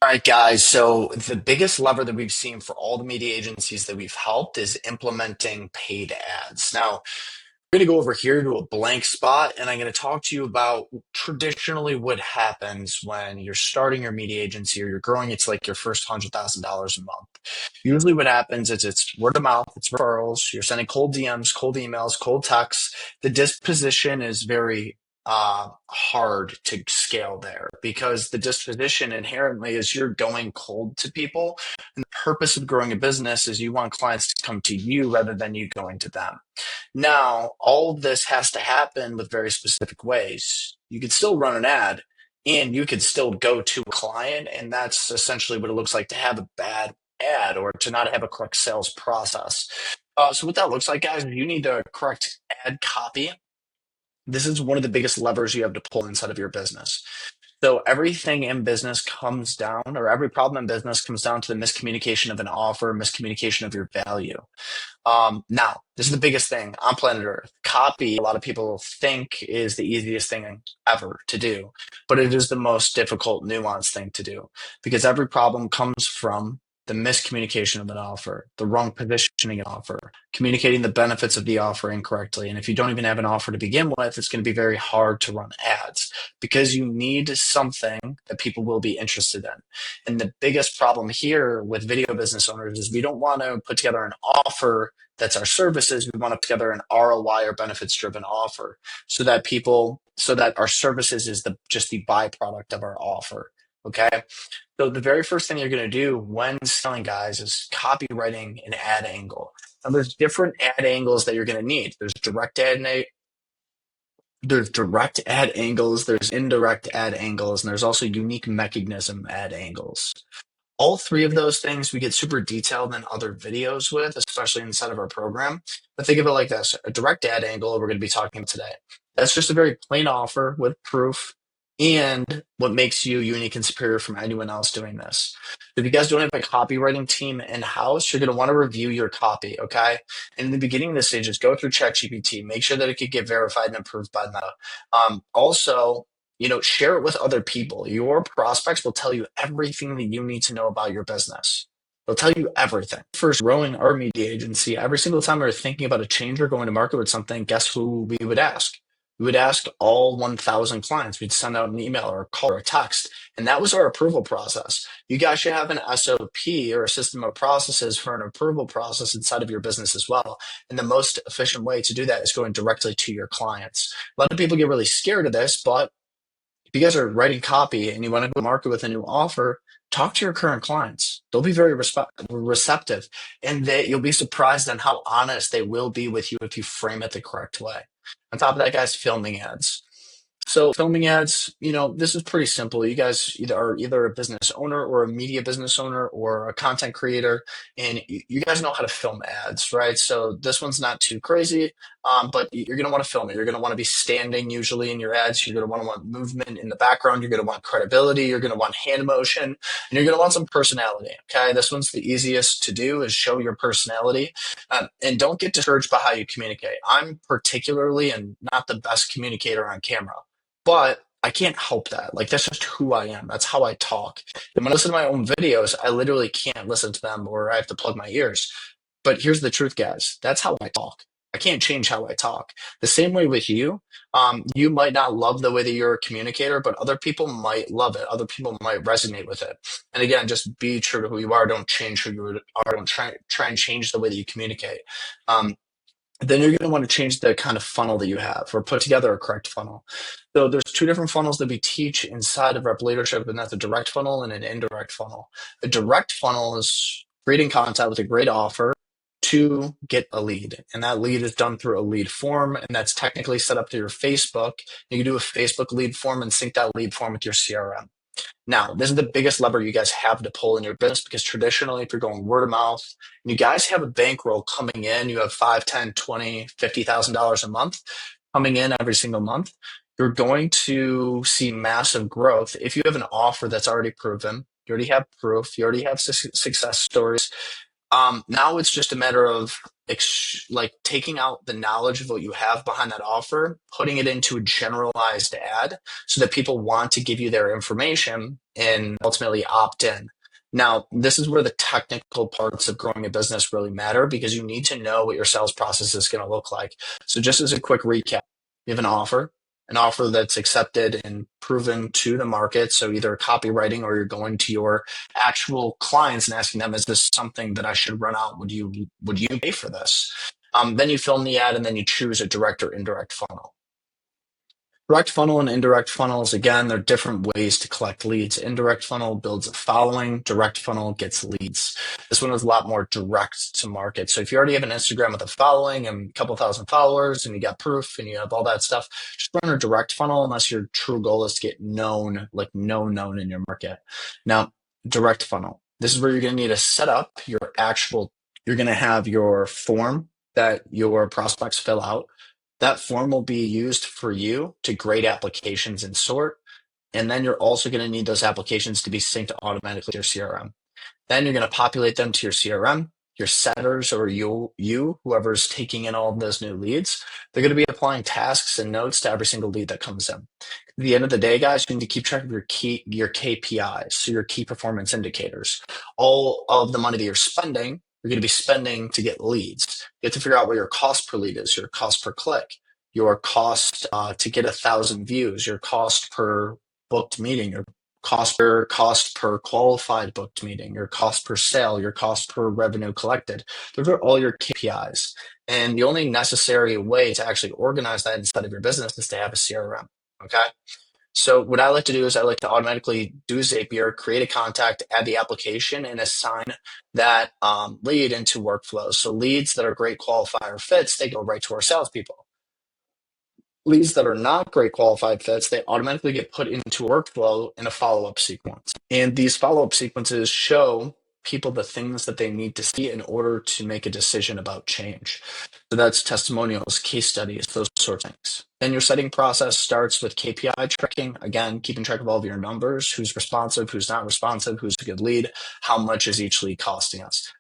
All right, guys. So the biggest lever that we've seen for all the media agencies that we've helped is implementing paid ads. Now, we're going to go over here to a blank spot, and I'm going to talk to you about traditionally what happens when you're starting your media agency or you're growing. It's like your first $100,000 a month. Usually, what happens is it's word of mouth, it's referrals. You're sending cold DMs, cold emails, cold texts. The disposition is very hard to scale there because the disposition inherently is you're going cold to people. And the purpose of growing a business is you want clients to come to you rather than you going to them. Now, all of this has to happen with very specific ways. You could still run an ad and you could still go to a client, and that's essentially what it looks like to have a bad ad or to not have a correct sales process. So, what that looks like, guys, is you need the correct ad copy. This is one of the biggest levers you have to pull inside of your business. So everything in business comes down, or every problem in business comes down to the miscommunication of an offer, miscommunication of your value. Now, this is the biggest thing on planet Earth. Copy, a lot of people think is the easiest thing ever to do, but it is the most difficult, nuanced thing to do because every problem comes from the miscommunication of an offer, the wrong positioning of an offer, communicating the benefits of the offer incorrectly. And if you don't even have an offer to begin with, it's going to be very hard to run ads because you need something that people will be interested in. And the biggest problem here with video business owners is we don't want to put together an offer that's our services. We want to put together an ROI or benefits driven offer so that our services is just the byproduct of our offer. Okay. So the very first thing you're going to do when selling, guys, is copywriting an ad angle. Now there's different ad angles that you're going to need. There's direct ad angles, there's indirect ad angles, and there's also unique mechanism ad angles. All three of those things we get super detailed in other videos with, especially inside of our program. But think of it like this: a direct ad angle, we're going to be talking today. That's just a very plain offer with proof and what makes you unique and superior from anyone else doing this. If you guys don't have a copywriting team in-house, you're going to want to review your copy, okay? And in the beginning of the stages, go through ChatGPT, make sure that it could get verified and approved by Meta. Also, share it with other people. Your prospects will tell you everything that you need to know about your business. They'll tell you everything. First, growing our media agency, every single time we were thinking about a change or going to market with something, guess who we would ask? We would ask all 1,000 clients. We'd send out an email or a call or a text, and that was our approval process. You guys should have an SOP or a system of processes for an approval process inside of your business as well. And the most efficient way to do that is going directly to your clients. A lot of people get really scared of this, but if you guys are writing copy and you want to go to market with a new offer, talk to your current clients. They'll be very receptive, and you'll be surprised on how honest they will be with you if you frame it the correct way. On top of that, guys, filming ads. So filming ads, this is pretty simple. You guys are either a business owner or a media business owner or a content creator, and you guys know how to film ads, right? So this one's not too crazy, but you're going to want to film it. You're going to want to be standing usually in your ads. You're going to want movement in the background. You're going to want credibility. You're going to want hand motion, and you're going to want some personality. Okay, this one's the easiest to do is show your personality, and don't get discouraged by how you communicate. I'm particularly and not the best communicator on camera. But I can't help that. Like, that's just who I am. That's how I talk. And when I listen to my own videos, I literally can't listen to them or I have to plug my ears. But here's the truth, guys. That's how I talk. I can't change how I talk. The same way with you. You might not love the way that you're a communicator, but other people might love it. Other people might resonate with it. And again, just be true to who you are. Don't change who you are. Don't try and change the way that you communicate. Then you're going to want to change the kind of funnel that you have or put together a correct funnel. So there's two different funnels that we teach inside of Rep Leadership, and that's a direct funnel and an indirect funnel. A direct funnel is creating content with a great offer to get a lead. And that lead is done through a lead form, and that's technically set up to your Facebook. You can do a Facebook lead form and sync that lead form with your CRM. Now, this is the biggest lever you guys have to pull in your business because traditionally, if you're going word of mouth and you guys have a bankroll coming in, you have $5, $10, $20, $50,000 a month coming in every single month, you're going to see massive growth. If you have an offer that's already proven, you already have proof, you already have success stories, Now it's just a matter of like taking out the knowledge of what you have behind that offer, putting it into a generalized ad so that people want to give you their information and ultimately opt in. Now, this is where the technical parts of growing a business really matter because you need to know what your sales process is going to look like. So, just as a quick recap, you have an offer that's accepted and proven to the market. So, either copywriting or you're going to your actual clients and asking them, is this something that I should run out? Would you pay for this? Then you film the ad and then you choose a direct or indirect funnel. Direct funnel and indirect funnels, again, they're different ways to collect leads. Indirect funnel builds a following, direct funnel gets leads. This one is a lot more direct to market. So if you already have an Instagram with a following and a couple thousand followers and you got proof and you have all that stuff, just run a direct funnel unless your true goal is to get known, like known in your market. Now, direct funnel. This is where you're going to need to set up you're going to have your form that your prospects fill out. That form will be used for you to grade applications and sort. And then you're also going to need those applications to be synced automatically to your CRM. Then you're going to populate them to your CRM. Your setters or whoever's taking in all of those new leads, they're going to be applying tasks and notes to every single lead that comes in. At the end of the day, guys, you need to keep track of your KPIs, so your key performance indicators. All of the money that you're spending, you're going to be spending to get leads. You have to figure out what your cost per lead is, your cost per click, your cost to get 1,000 views, your cost per booked meeting, your cost per qualified booked meeting, your cost per sale, your cost per revenue collected. Those are all your KPIs. And the only necessary way to actually organize that inside of your business is to have a CRM. Okay. So what I like to do is I like to automatically do Zapier, create a contact, add the application, and assign that lead into workflows. So leads that are great qualifier fits, they go right to our salespeople. Leads that are not great qualified fits, they automatically get put into a workflow in a follow-up sequence. And these follow-up sequences show people the things that they need to see in order to make a decision about change. So that's testimonials, case studies, those sorts of things. Then your setting process starts with KPI tracking. Again, keeping track of all of your numbers, who's responsive, who's not responsive, who's a good lead, how much is each lead costing us.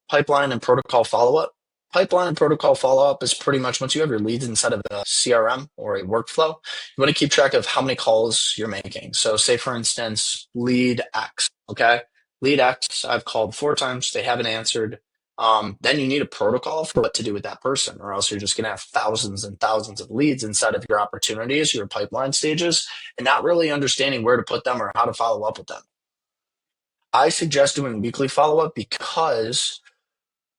Pipeline and protocol follow-up. Pipeline and protocol follow-up is pretty much once you have your leads inside of a CRM or a workflow, you want to keep track of how many calls you're making. So say, for instance, lead X, okay? Lead X, I've called 4 times, they haven't answered. Then you need a protocol for what to do with that person, or else you're just going to have thousands and thousands of leads inside of your opportunities, your pipeline stages, and not really understanding where to put them or how to follow up with them. I suggest doing weekly follow-up because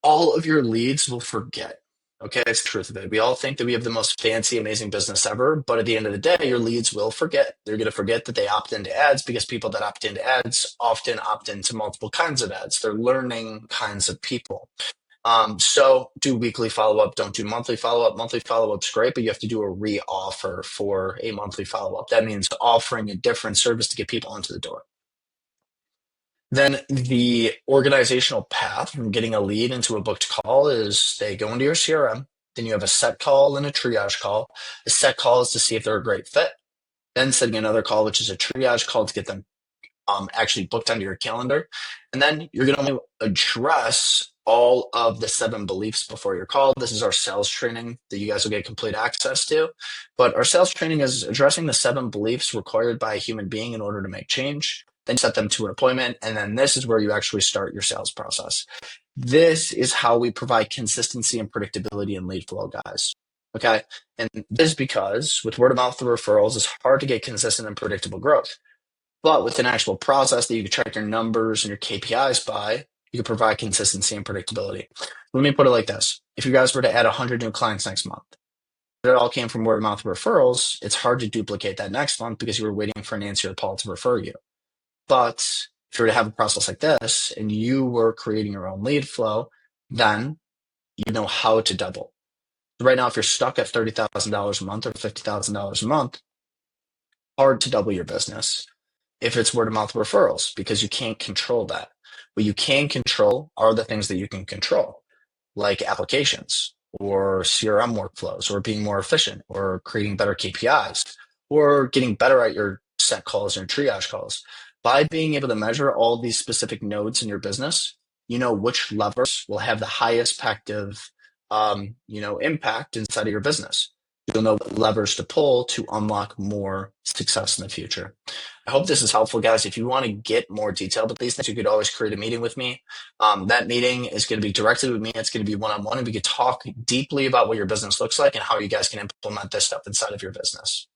all of your leads will forget. Okay, it's the truth of it. We all think that we have the most fancy, amazing business ever, but at the end of the day, your leads will forget. They're going to forget that they opt into ads because people that opt into ads often opt into multiple kinds of ads. They're learning kinds of people. So do weekly follow-up, don't do monthly follow-up. Monthly follow-up's great, but you have to do a re-offer for a monthly follow-up. That means offering a different service to get people into the door. Then the organizational path from getting a lead into a booked call is they go into your CRM. Then you have a set call and a triage call. The set call is to see if they're a great fit. Then setting another call, which is a triage call to get them actually booked onto your calendar. And then you're going to address all of the 7 beliefs before your call. This is our sales training that you guys will get complete access to. But our sales training is addressing the 7 beliefs required by a human being in order to make change. Then you set them to an appointment. And then this is where you actually start your sales process. This is how we provide consistency and predictability in lead flow, guys. Okay. And this is because with word of mouth referrals, it's hard to get consistent and predictable growth. But with an actual process that you can track your numbers and your KPIs by, you can provide consistency and predictability. Let me put it like this. If you guys were to add 100 new clients next month, it all came from word of mouth referrals, it's hard to duplicate that next month because you were waiting for Nancy or Paul to refer you. But if you were to have a process like this and you were creating your own lead flow, then you know how to double. Right now, if you're stuck at $30,000 a month or $50,000 a month, hard to double your business if it's word of mouth referrals because you can't control that. What you can control are the things that you can control, like applications or CRM workflows or being more efficient or creating better KPIs or getting better at your set calls and triage calls. By being able to measure all these specific nodes in your business, you know which levers will have the highest effective, impact inside of your business. You'll know what levers to pull to unlock more success in the future. I hope this is helpful, guys. If you want to get more detailed with these things, you could always create a meeting with me. That meeting is going to be directly with me. It's going to be one-on-one, and we could talk deeply about what your business looks like and how you guys can implement this stuff inside of your business.